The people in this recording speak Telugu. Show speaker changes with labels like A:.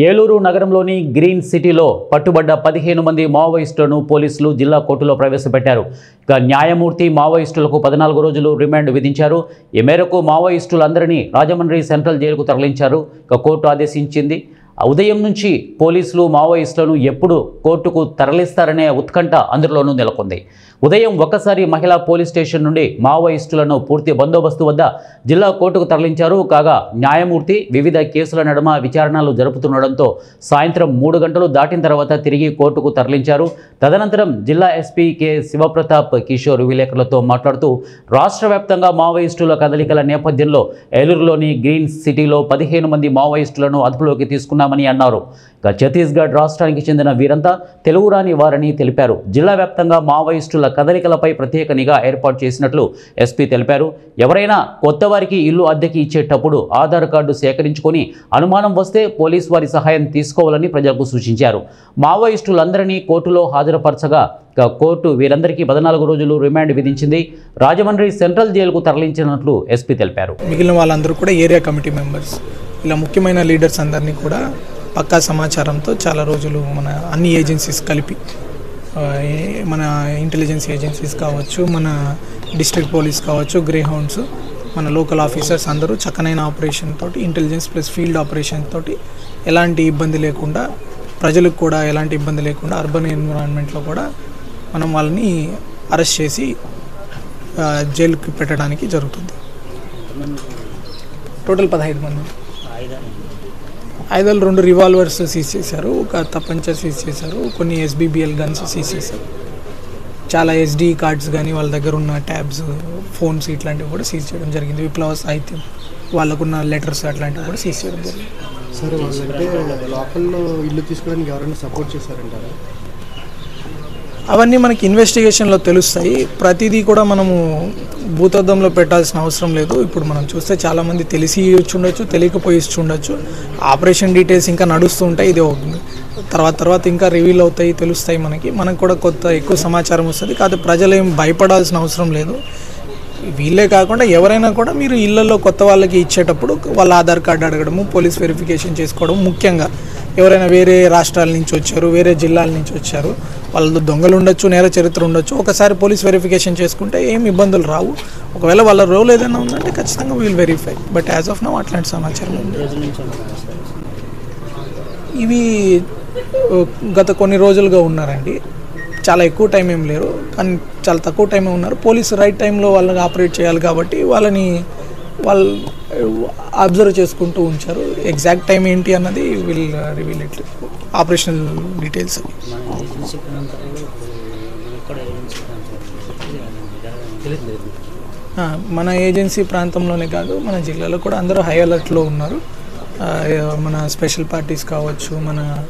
A: ఏలూరు నగరంలోని గ్రీన్ సిటీలో పట్టుబడ్డ 15 మంది మావోయిస్టులను పోలీసులు జిల్లా కోర్టులో ప్రవేశపెట్టారు. ఇక న్యాయమూర్తి మావోయిస్టులకు 14 రోజులు రిమాండ్ విధించారు. ఈ మేరకు మావోయిస్టులందరినీ రాజమండ్రి సెంట్రల్ జైలుకు తరలించారు. ఇక కోర్టు ఆదేశించింది. ఉదయం నుంచి పోలీసులు మావోయిస్టులను ఎప్పుడు కోర్టుకు తరలిస్తారనే ఉత్కంఠ అందరిలోనూ నెలకొంది. ఉదయం ఒక్కసారి మహిళా పోలీస్ స్టేషన్ నుండి మావోయిస్టులను పూర్తి బందోబస్తు వద్ద జిల్లా కోర్టుకు తరలించారు. కాగా న్యాయమూర్తి వివిధ కేసుల నడుమ విచారణలు జరుపుతుండడంతో సాయంత్రం 3 గంటలు దాటిన తర్వాత తిరిగి కోర్టుకు తరలించారు. తదనంతరం జిల్లా ఎస్పీ కె శివప్రతాప్ కిషోర్ విలేకరులతో మాట్లాడుతూ రాష్ట్ర వ్యాప్తంగా మావోయిస్టుల కదలికల నేపథ్యంలో ఏలూరులోని గ్రీన్ సిటీలో 15 మంది మావోయిస్టులను అదుపులోకి తీసుకున్నామని అన్నారు. ఇక ఛత్తీస్గఢ్ రాష్ట్రానికి చెందిన వీరంతా తెలుగు రాని వారని తెలిపారు. జిల్లా వ్యాప్తంగా మావోయిస్టుల కదలికలపై ప్రత్యేక నిఘా ఏర్పాటు చేసినట్లు ఎస్పీ తెలిపారు. ఎవరైనా కొత్త వారికి ఇల్లు అద్దెకి ఇచ్చేటప్పుడు ఆధార్ కార్డు సేకరించుకొని అనుమానం వస్తే పోలీసు వారి సహాయం తీసుకోవాలని ప్రజలకు సూచించారు. మావోయిస్టులందరినీ కోర్టులో హాజరుపరచగా కోర్టు వీరందరికీ 14 రోజులు రిమాండ్ విధించింది. రాజమండ్రి సెంట్రల్ జైలుకు తరలించినట్లు ఎస్పీ తెలిపారు.
B: మిగిలిన వాళ్ళందరూ కూడా ఏరియా కమిటీ మెంబర్స్, ఇలా ముఖ్యమైన లీడర్స్ అందరినీ కూడా పక్కా సమాచారంతో చాలా రోజులు మన అన్ని ఏజెన్సీస్ కలిపి, మన ఇంటెలిజెన్స్ ఏజెన్సీస్ కావచ్చు, మన డిస్ట్రిక్ట్ పోలీస్ కావచ్చు, గ్రే హౌండ్స్, మన లోకల్ ఆఫీసర్స్ అందరూ చక్కనైన ఆపరేషన్ తోటి, ఇంటెలిజెన్స్ ప్లస్ ఫీల్డ్ ఆపరేషన్ తోటి ఎలాంటి ఇబ్బంది లేకుండా, ప్రజలకు కూడా ఎలాంటి ఇబ్బంది లేకుండా అర్బన్ ఎన్విరాన్మెంట్లో కూడా మనం వాళ్ళని అరెస్ట్ చేసి జైలుకి పెట్టడానికి జరుగుతుంది. టోటల్ 15 మంది. ఆయుధాలు 2 రివాల్వర్స్ సీజ్ చేశారు, ఒక తప్పంచ సీజ్ చేశారు, కొన్ని SBBL గన్స్ సీజ్ చేశారు, చాలా SD కార్డ్స్ కానీ వాళ్ళ దగ్గర ఉన్న ట్యాబ్స్, ఫోన్స్ ఇట్లాంటివి కూడా సీజ్ చేయడం జరిగింది. విప్లవ సాహిత్యం, వాళ్ళకున్న లెటర్స్ అట్లాంటివి కూడా సీజ్ చేయడం జరిగింది.
C: సరే, వాళ్ళంటే లోకల్లో ఇల్లు తీసుకోవడానికి ఎవరైనా సపోర్ట్ చేశారంటారా?
B: అవన్నీ మనకి ఇన్వెస్టిగేషన్లో తెలుస్తాయి. ప్రతిదీ కూడా మనము భూతద్దంలో పెట్టాల్సిన అవసరం లేదు. ఇప్పుడు మనం చూస్తే చాలామంది తెలిసి ఉండొచ్చు, తెలియకపోయి ఉండొచ్చు. ఆపరేషన్ డీటెయిల్స్ ఇంకా నడుస్తూ ఉంటాయి. ఇది తర్వాత ఇంకా రివీల్ అవుతాయి, తెలుస్తాయి. మనకు కూడా ఎక్కువ సమాచారం వస్తుంది. కాదు, ప్రజలు ఏం భయపడాల్సిన అవసరం లేదు. వీళ్ళే కాకుండా ఎవరైనా కూడా మీరు ఇళ్లలో కొత్త వాళ్ళకి ఇచ్చేటప్పుడు వాళ్ళ ఆధార్ కార్డు అడగడము, పోలీస్ వెరిఫికేషన్ చేసుకోవడం, ముఖ్యంగా ఎవరైనా వేరే రాష్ట్రాల నుంచి వచ్చారు, వేరే జిల్లాల నుంచి వచ్చారు, వాళ్ళ దొంగలు ఉండొచ్చు, నేర చరిత్ర ఉండొచ్చు, ఒకసారి పోలీస్ వెరిఫికేషన్ చేసుకుంటే ఏం ఇబ్బందులు రావు. ఒకవేళ వాళ్ళ రోల్ ఏదైనా ఉందంటే ఖచ్చితంగా we'll verify. But as of now అట్లాంటి సమాచారం ఉంది. ఇవి గత కొన్ని రోజులుగా ఉన్నారండి. చాలా ఎక్కువ టైం ఏం లేరు, కానీ చాలా తక్కువ టైమే ఉన్నారు. పోలీసు రైట్ టైంలో వాళ్ళని ఆపరేట్ చేయాలి కాబట్టి వాళ్ళు అబ్జర్వ్ చేసుకుంటూ ఉంచారు. ఎగ్జాక్ట్ టైం ఏంటి అన్నది will reveal it, operational details. మన ఏజెన్సీ ప్రాంతంలోనే కాదు, మన జిల్లాలో కూడా అందరూ హై అలర్ట్లో ఉన్నారు. మన స్పెషల్ పార్టీస్ కావచ్చు, మన